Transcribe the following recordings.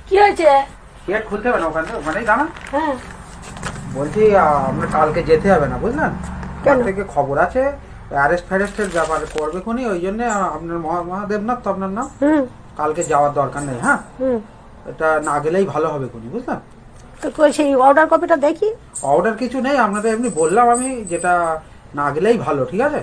কি হয়েছে? গেট খুলতে হবে না, ওখানেই দাঁড়ান। হ্যাঁ বলছি আমরা কালকে যেতে হবে না, বুঝলেন? কেন? থেকে খবর আছে অ্যারেস্ট ফ্যারেস্টের ব্যাপার করবে কোনি, ওই জন্য আপনার মহাদেবনাথ তো আপনার নাম, কালকে যাওয়ার দরকার নেই। হ্যাঁ, এটা না গেলেই ভালো হবে কোনি, বুঝলেন? তো সেই অর্ডার কপিটা দেখি। অর্ডার কিছু নেই, আপনাদের এমনি বললাম আমি, যেটা না গেলেই ভালো, ঠিক আছে?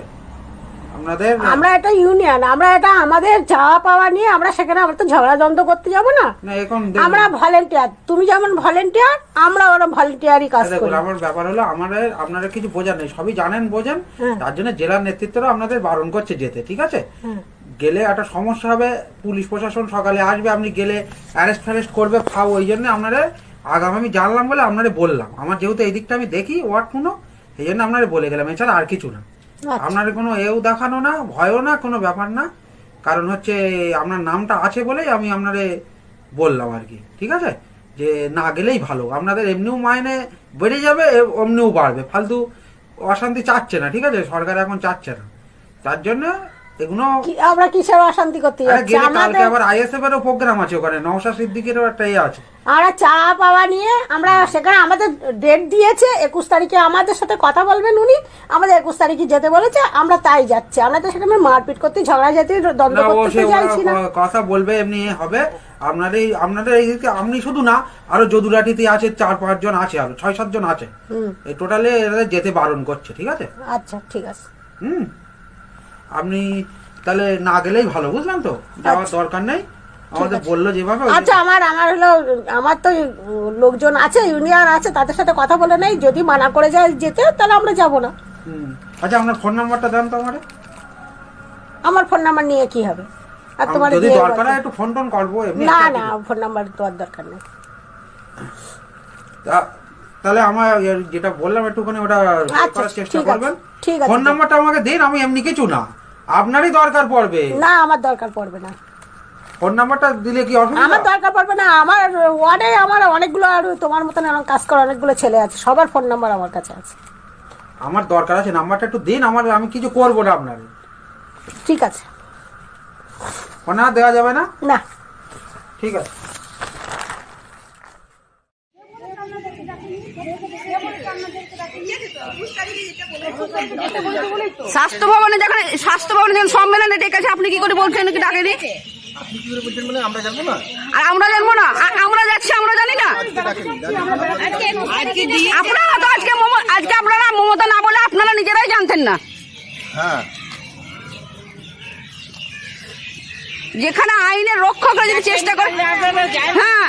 আপনাদের আমরা এটা ইউনিয়ন, আমরা এটা আমাদের চাওয়া পাওয়া নিয়ে আমরা সেখানে আমরা তো ঝগড়া দ্বন্দ্ব করতে যাব না। এখন আমরা ভলেন্টিয়ার, তুমি যেমন ভলেন্টিয়ার আমরা ওরা ভলেন্টিয়ারই কাজ করি। আমার ব্যাপার হলো আপনারা কিছু বোঝার নেই, সবই জানেন বোঝেন, তার জন্য জেলার নেতৃত্বরা আপনাদের বারণ করছে যেতে, ঠিক আছে? গেলে একটা সমস্যা হবে, পুলিশ প্রশাসন সকালে আসবে, আপনি গেলে অ্যারেস্ট ফ্যারেস্ট করবে, খাও, ওই জন্য আপনারা আগাম আমি জানলাম বলে আপনারা বললাম। আমার যেহেতু এই দিকটা আমি দেখি ওয়ার্ড কোনো, এই জন্য আপনারা বলে গেলাম, এছাড়া আর কিছু না। আপনার কোনো এও দেখানো না, ভয়ও না, কোনো ব্যাপার না, কারণ হচ্ছে আপনার নামটা আছে বলেই আমি আপনারে বললাম আর কি, ঠিক আছে? যে না গেলেই ভালো, আপনাদের এমনিও মাইনে বেড়ে যাবে, অমনিও বাড়বে, ফালতু অশান্তি চাচ্ছে না, ঠিক আছে? সরকার এখন চাচ্ছে না, তার জন্য এগুলো আমরা কিসের অশান্তি করতে যাচ্ছি? কালকে আবার আইএসএফ এরও প্রোগ্রাম আছে ওখানে, নওশাদ সিদ্দিকেরও একটা আছে। আমরা চা পাওয়া নিয়ে আমরা সেখানে আমাদের ডেট দিয়েছে 21 তারিখে, আমাদের সাথে কথা বলবেন উনি, আমাদের 21 তারিখে যেতে বলেছে, আমরা তাই যাচ্ছি। আমরা তো সেখানে মারপিট করতে, ঝগড়া জাতি দ্বন্দ্ব করতে চাইছি না। কথা বলবে এমনি হবে, আপনাদের এই দিকে আপনি শুধু না, আরো যদুরাটিতে আছে 4-5 জন আছে, আরো 6-7 জন আছে, এই টোটালে এরা যেতে বারণ করছে, ঠিক আছে? আচ্ছা ঠিক আছে। আপনি তাহলে না গেলেই ভালো, বুঝলেন তো? যাওয়ার দরকার নেই, আমাদের বললো যেভাবে। আচ্ছা আমার হলো, আমার তো লোকজন আছে, ইউনিয়ন আছে, তাদের সাথে কথা বলে নেই, যদি মানা করে যায় যেতে তাহলে আমরা যাব না। আচ্ছা আপনার ফোন নাম্বারটা দেন তো আমারে। আমার ফোন নাম্বার নিয়ে কি হবে? আর তোমার যদি দরকার হয় একটু ফোন টোন করবো, এমনি না না ফোন নাম্বার তো আর দরকার নেই। তাহলে আমার যেটা বললাম একটুখানি ওটা করার চেষ্টা করবেন। ঠিক আছে, ফোন নাম্বারটা আমাকে দিন, আমি এমনি কিছু না, আপনারই দরকার পড়বে। না আমার দরকার পড়বে না, ফোন নাম্বারটা দিলে কি অসুবিধা? আমার দরকার পড়বে না, আমার ওয়ার্ডে আমার অনেকগুলো, আর তোমার মতন এরকম কাজ করা অনেকগুলো ছেলে আছে, সবার ফোন নাম্বার আমার কাছে আছে। আমার দরকার আছে, নাম্বারটা একটু দিন, আমি কিছু করবো না আপনার। ঠিক আছে, ফোন নাম্বার দেওয়া যাবে না? না ঠিক আছে। স্বাস্থ্য ভবনে যখন সম্মেলনে ডেকেছে, আপনি কি করে বলছেন কি ডাকেনি? আর আমরা জানবো না? আমরা যাচ্ছি, আমরা জানি না? আপনারা তো আজকে আপনারা মমতা না বলে আপনারা নিজেরাই জানতেন না। যেখানে আইনের রক্ষকরা যদি চেষ্টা করে, হ্যাঁ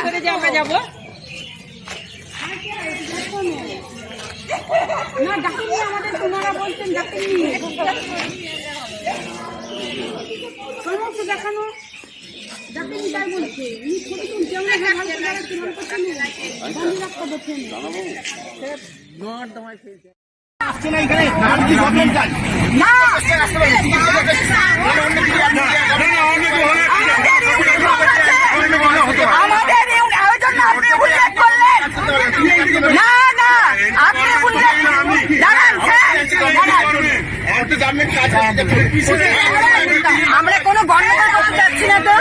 আমরা কোনো গন্ডগোল করতে যাচ্ছি না, তো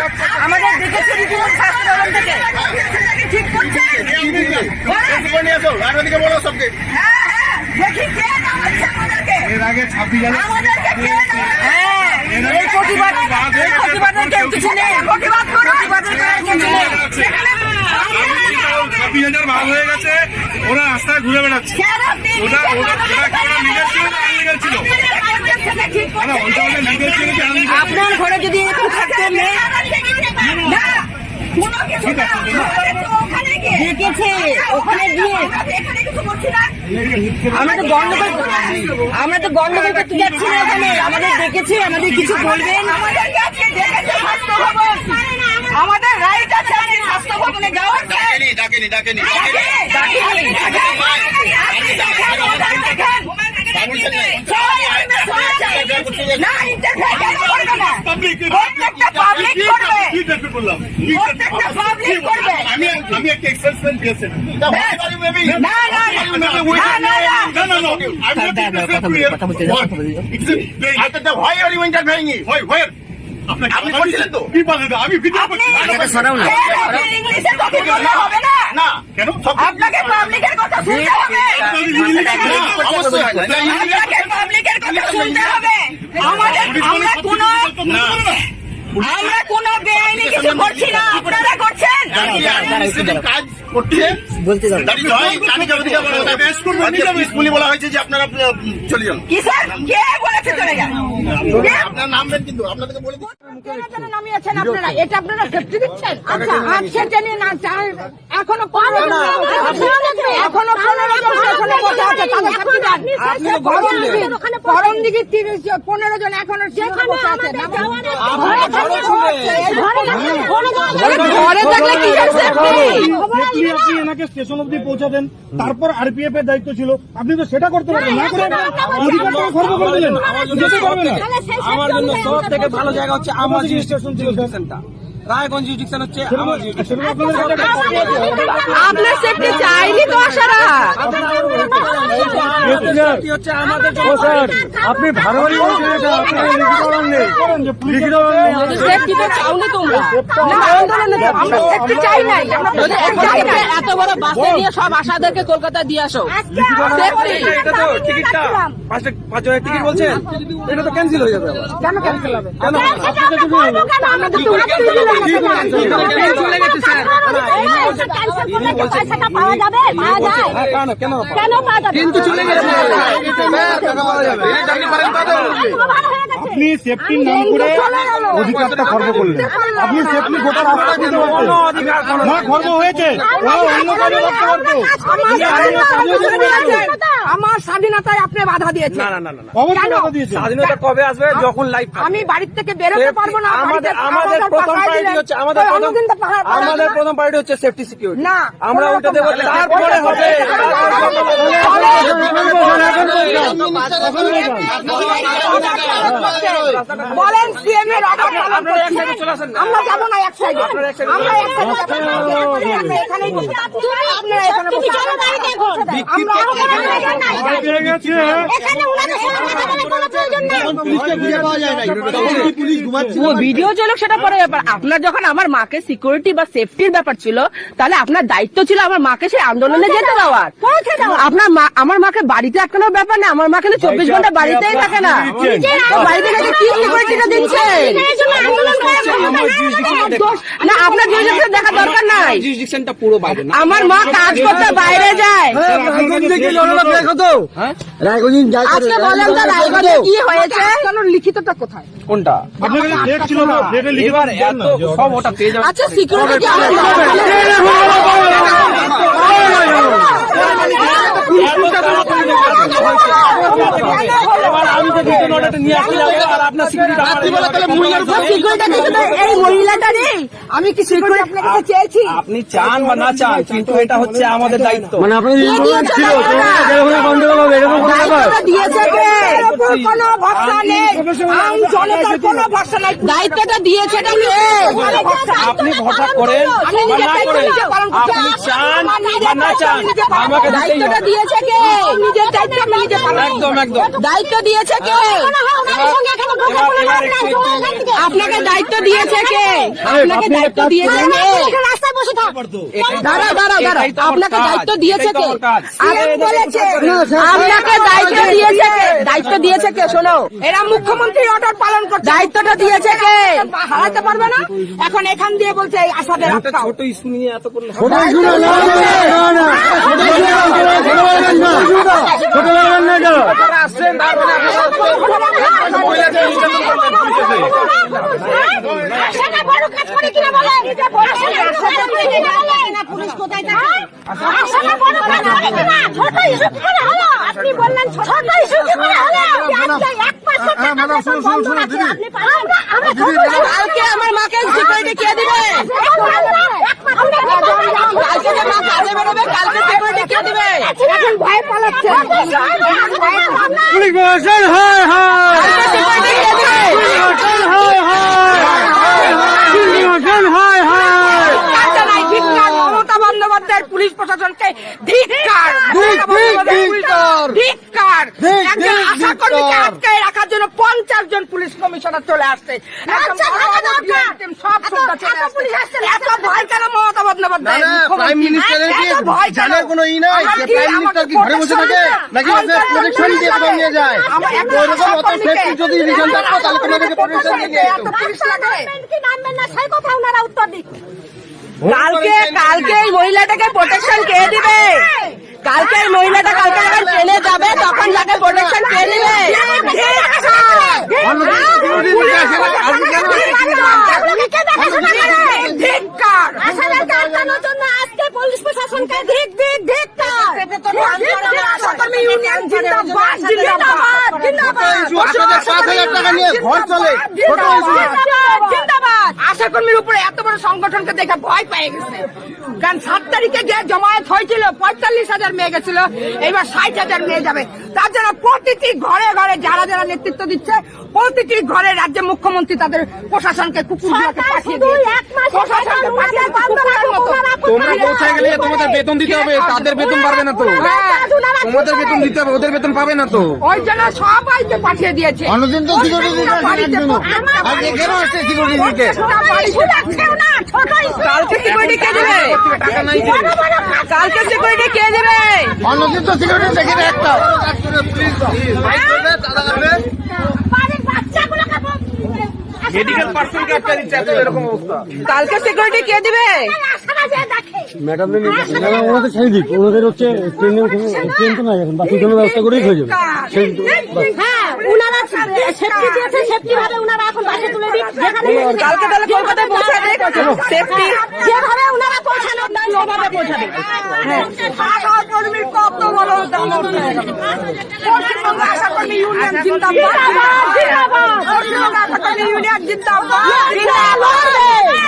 আমাদের দেখেছে স্বাস্থ্য ভবন থেকে ঠিক করছেন। ভাগ হয়ে গেছে, ওরা রাস্তায় ঘুরে বেড়াচ্ছে। আপনার ঘরে যদি এরকম থাকতে দেখেছে ওখানে গিয়ে আমরা তো গন্ডগোল করতে যাচ্ছি না ওখানে, আমাদের দেখেছে, আমাদের কিছু বলবেন? আমাদের রাইট আছে স্বাস্থ্য ভবনে যাওয়ার। ডাকেনি আমি একটা এক্সেসমেন্ট দিয়েছি। Why are you interfering? Why? আপনি করছিলেন তো? কি বলেন? আমি ভিডিও করছি। ইংলিশে কথা বললে হবে না। না, কেন? আপনাকে পাবলিকের কথা শুনতে হবে। অবশ্যই। আপনাকে পাবলিকের কথা শুনতে হবে। আমরা কোনো বেআইনি কিছু করছি না, আপনারা করছেন। কাজ করছে বলতে পুলিশ বলা হয়েছে যে আপনারা চলে যান। কি স্যার, কে বলেছে চলে যান? আপনার নামবেন কিন্তু আপনাদেরকে বলে দিন। নামিয়েছেন আপনারা, এটা আপনারা সেফটি দিচ্ছেন? আচ্ছা, সেটা নিয়ে না এখনো 15 জন এখনো 15 জন এখনো বসে আছে, তাদের সেফটি দেন। গরম দিকে 15 জন এখনো বসে আছে। ঘরে থাকলে কি আপনি এনাকে স্টেশন অব্দি পৌঁছাতেন, তারপর আরপিএফ এর দায়িত্ব ছিল, আপনি তো সেটা করতে পারবেন না, করে অধিকারটা খর্ব করে দিলেন, যেতে পারবেন না। আমার জন্য সব থেকে ভালো জায়গা হচ্ছে আমার স্টেশন জুরিসডিকশনটা, রায়গঞ্জ জুরিসডিকশন হচ্ছে আমার জুরিসডিকশন। আপনার সেফটি চাইনি তো আসারা। হচ্ছে আমাদের আপনি ভারবারি বলছেন, এটা আপনার লিখিত নেই, লিখিত সেফটি তো চাওনি তোমরা না, আন্দোলনে আমরা সেফটি চাই নাই। এত বড় বাসে নিয়ে সব আশাদেরকে কলকাতা দিয়ে আসো। সেফটি এটা তো টিকিটটা 5,000 টিকিট বলছেন, এটা তো ক্যান্সেল হয়ে যাবে। কেন ক্যান্সেল হবে? কেন আমাদের তো চলে গেছে স্যার, পয়সাটা পাওয়া যাবে, পাওয়া যায় কেন কেন পাওয়া যাবে? কিন্তু চলে গেছে টাকা পাওয়া যাবে। আপনি সেফটির নাম করে অধিকারটা খর্ব করলেন, আপনি সেফটি গোটা রাস্তা দিতে পারতেন না, খর্ব হয়েছে, ওরা অন্য কাজে করতে পারতো। আমার স্বাধীনতায় আপনি বাধা দিয়েছেন। না না না না, অবশ্যই বাধা দিয়েছে। স্বাধীনতা কবে আসবে? যখন লাইফ আমি বাড়ির থেকে বেরোতে পারবো না। আমাদের প্রথম প্রায়োরিটি হচ্ছে আমাদের প্রথম প্রায়োরিটি হচ্ছে সেফটি সিকিউরিটি। না, আমরা ওটা দেবো, তারপরে হবে। বলেন সিএম এর অর্ডার পালন আপনারা এক করছি। সাইডে চলে আসেন না। আমরা যাবো না এক সাইডে, আপনারা এক সাইডে আমরা এক সাইডে যাবো না। আমরা এখানেই বসে আছি। আপনারা এখানে বসে আছেন। আমরা পেয়ে গেছে। ও ভিডিও চলুক সেটা পরে ব্যাপার। আপনার যখন আমার মাকে সিকিউরিটি বা সেফটির ব্যাপার ছিল, তাহলে আপনার দায়িত্ব ছিল আমার মাকে সেই আন্দোলনে যেতে দেওয়ার। আপনার মা, আমার মাকে বাড়িতে আটকানোর ব্যাপার না, আমার মা কিন্তু 24 ঘন্টা বাড়িতেই থাকে না। তো বাড়িতে থেকে কি সিকিউরিটিটা দিচ্ছেন? না, আপনার জুরিসডিকশন দেখার দরকার নাই। জুরিসডিকশনটা পুরো বাইরে না। আমার মা কাজ করতে বাইরে যায়। আজকে বলেন তো রায়গঞ্জে কি হয়েছে? লিখিতটা কোথায়? কোনটা? আপনার কাছে ডেট ছিল না, ডেটে লিখিত এবার দেন এত না। সব ওটা পেয়ে যাবে। আচ্ছা, সিকিউরিটি কি আমার এবার আমি তো দুটো নোটটা নিয়ে আসলাম, আর আপনার সিকিউরিটি এই মহিলাটা নেই। আমি কি সিকিউরিটি আপনার কাছে চেয়েছি? আপনি চান বা না চান, কিন্তু এটা হচ্ছে আমাদের দায়িত্ব। মানে আপনি দায়িত্বটা দিয়েছে কে? কোনো ভরসা নেই, আইন জনতার কোনো ভরসা নাই। দায়িত্বটা দিয়েছে কে? আপনি ভরসা করেন আমি বা নিজের না দায়িত্ব করেন, নিজে পালন করছি। আপনি চান আমার নিজের বা না দায়িত্ব চান, আমি নিজে পালন আমাকে করছি। দিতেই দায়িত্বটা হবে। দিয়েছে কে? নিজের দায়িত্ব আমি নিজে পালন করছি। একদম একদম। দায়িত্ব দিয়েছে কে? আপনাকে দায়িত্ব দিয়েছে কে? আপনাকে দায়িত্ব দিয়েছে কে? দাঁড়াও দাঁড়াও দাঁড়াও, আপনাকে দায়িত্ব দিয়েছে কে? আপনাকে দায়িত্ব দিয়েছে কে? দায়িত্ব দিয়েছে কে? শোনো, এরা মুখ্যমন্ত্রীর অর্ডার পালন করছে। দায়িত্বটা দিয়েছে কে? হারাতে পারবে না। এখন এখান দিয়ে বলছে এই আসাদের একটা আটকাও। ছোট ইস্যু নিয়ে এত করলে আপনারা আসছেন, তারপরে পুলিশ কোথায় থাকে? আপনি বললেন ছোট ইস্যু কি করে হলো? কালকে আমার মাকে সিকিউরিটি কে দিবে? কালকে যে মা কাজে বেরোবে, কালকে সিকিউরিটি কে দিবে? এখন ভয় পালাচ্ছে। পুলিশ প্রশাসন হায় হায়, কালকে সিকিউরিটি কে দিবে? মমতা বন্দ্যোপাধ্যায়ের পুলিশ প্রশাসনকে ধিক্কার। একজন আশা কর্মীকে আটকে রাখার জন্য 50 10 জন পুলিশ কমিশনার চলে আসছে, একদম আচ্ছা, বড় বড় থাকা দরকার। DIM team সব সোজা চলে এত পুলিশ আসছে। আসছে, এত ভয় কেন মমতা বন্দ্যোপাধ্যায়? প্রাইম মিনিস্টারের কি এত ভয় কেন? জানার কোনো ই নাই আমার যে কি, প্রাইম মিনিস্টার কি ঘরে বসে থাকে নাকি ওকে প্রোটেকশন দিয়ে কোথাও নিয়ে যায়? আমার একটা ওরকম অত সহকর্মীকে- সেফটি যদি রিজন থাকতো তাহলে তোমাদেরকে প্রোটেকশন দিয়ে নিয়ে যেত। এত পুলিশ লাগে? কি নামবেন না সেই কথা ওনারা উত্তর দিক। কালকে এই মহিলাটাকে প্রোটেকশন কে দিবে? কালকে এই মহিলাটা কালকে যখন ট্রেনে যাবে তখন তাকে প্রোটেকশন কে দিবে? ধিক্কার! আসামিকে আটকানোর জন্য আজকে পুলিশ প্রশাসনকে ধিক ধিক ধিক্কার। আশাকর্মী ইউনিয়ন জিন্দাবাদ, জিন্দাবাদ, জিন্দাবাদ। 5,000 টাকা নিয়ে ঘর চলে ছোট ইস্যু। জিন্দাবাদ। আশাকর্মীর উপরে এত বড় সংগঠনকে দেখে ভয় পেয়ে গেছে, কারণ 7 তারিখে যে জমায়েত হয়েছিল 45,000 মেয়ে গেছিল, এবার 60,000 মেয়ে যাবে। তার জন্য প্রতিটি ঘরে ঘরে যারা যারা নেতৃত্ব দিচ্ছে, প্রতিটি ঘরে রাজ্যের মুখ্যমন্ত্রী তাদের প্রশাসনকে কুকুরগুলোকে পাঠিয়ে দিয়েছে। প্রশাসনকে পাঠিয়ে দিয়েছে কুকুরের মতো। তোমরা পৌঁছায় গেলে তোমাদের বেতন দিতে হবে, তাদের বেতন পাবে না তো। হ্যাঁ, তোমাদের বেতন দিতে হবে, ওদের বেতন পাবে না তো। ওই জন্য সবাইকে পাঠিয়ে দিয়েছে। অন্যদিন তো সিকিউরিটি দিতে আসেন একজনও। আজকে কেন আসছে সিকিউরিটি দিতে? কালকে সিকিউরিটি কে দেবে? কালকে সিকিউরিটি কে দেবে? অন্যদিন তো সিকিউরিটি দেখি না একটা। মেডিকেল পার্সনকে আটকে দিচ্ছে, এত এরকম অবস্থা। কালকে সিকিউরিটি কে দিবে? ম্যাডাম ওনাদের ছেড়ে দিক, ওনাদের হচ্ছে ট্রেন তো নাই এখন, বাকি কোনো ব্যবস্থা করেই হয়ে যাবে। হ্যাঁ, উনারা সেফটি দিয়েছে, সেফটি ভাবে উনারা এখন বাসে তুলে দিক। যেখানে কালকে তাহলে কলকাতায় পৌঁছে দেয় সেফটি। যেভাবে উনারা পৌঁছানো ওভাবে পৌঁছাবে। আশাকর্মীর কত বড় দামড় হয়ে গেল। পশ্চিমবঙ্গ আশাকর্মী ইউনিয়ন জিন্দাবাদ, পশ্চিমবঙ্গ আশাকর্মী ইউনিয়ন জিন্দাবাদ,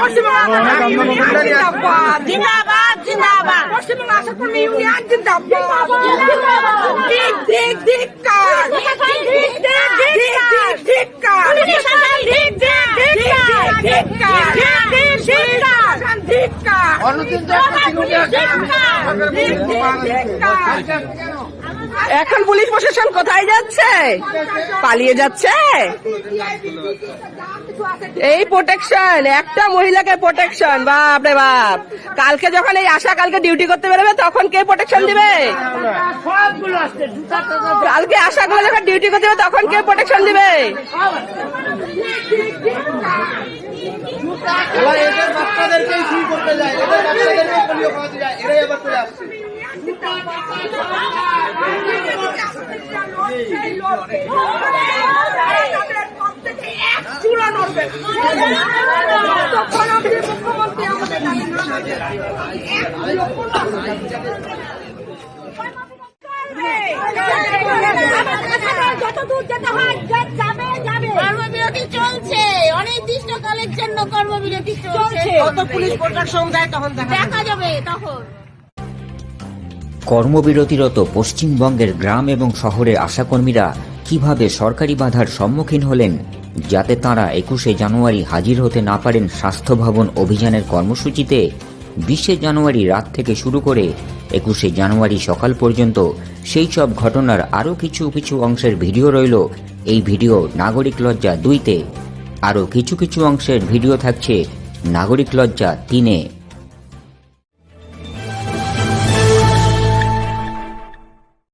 পশ্চিমবঙ্গ আশাকর্মী ইউনিয়ন জিন্দাবাদ, জিন্দাবাদ, জিন্দাবাদ, পশ্চিমবঙ্গ আশাকর্মী ইউনিয়ন জিন্দাবাদ, দিক দিক ধিক্কার, ধিক্কার, ধিক্কার, এখন পুলিশ প্রশাসন কোথায় যাচ্ছে? পালিয়ে যাচ্ছে। এই প্রোটেকশন, একটা মহিলাকে প্রোটেকশন, বাপ রে বাপ। কালকে যখন এই আশা কালকে ডিউটি করতে বেরোবে তখন কে প্রোটেকশন দিবে? কালকে আশাগুলো যখন ডিউটি করতে বেরোবে তখন কে প্রোটেকশন দিবে? এবার এদের বাচ্চাদেরকেই শুরু করতে যায়, এদের বাচ্চাদেরকেই পোলিও খাওয়াতে যায়, এরাই আবার চলে আসছে। যত দূর যেতে হয় যাবে যাবে। কর্মবিরতি চলছে, অনির্দিষ্টকালের জন্য কর্মবিরতি চলছে। কত পুলিশ প্রোটেকশন দেয় তখন দেখা যাবে তখন। কর্মবিরতিরত পশ্চিমবঙ্গের গ্রাম এবং শহরের আশাকর্মীরা কিভাবে সরকারি বাধার সম্মুখীন হলেন, যাতে তাঁরা 21শে জানুয়ারি হাজির হতে না পারেন স্বাস্থ্য ভবন অভিযানের কর্মসূচিতে। 20শে জানুয়ারি রাত থেকে শুরু করে 21শে জানুয়ারি সকাল পর্যন্ত সেই সব ঘটনার আরও কিছু কিছু অংশের ভিডিও রইল এই ভিডিও নাগরিক লজ্জা 2-তে। আরও কিছু কিছু অংশের ভিডিও থাকছে নাগরিক লজ্জা 3-এ।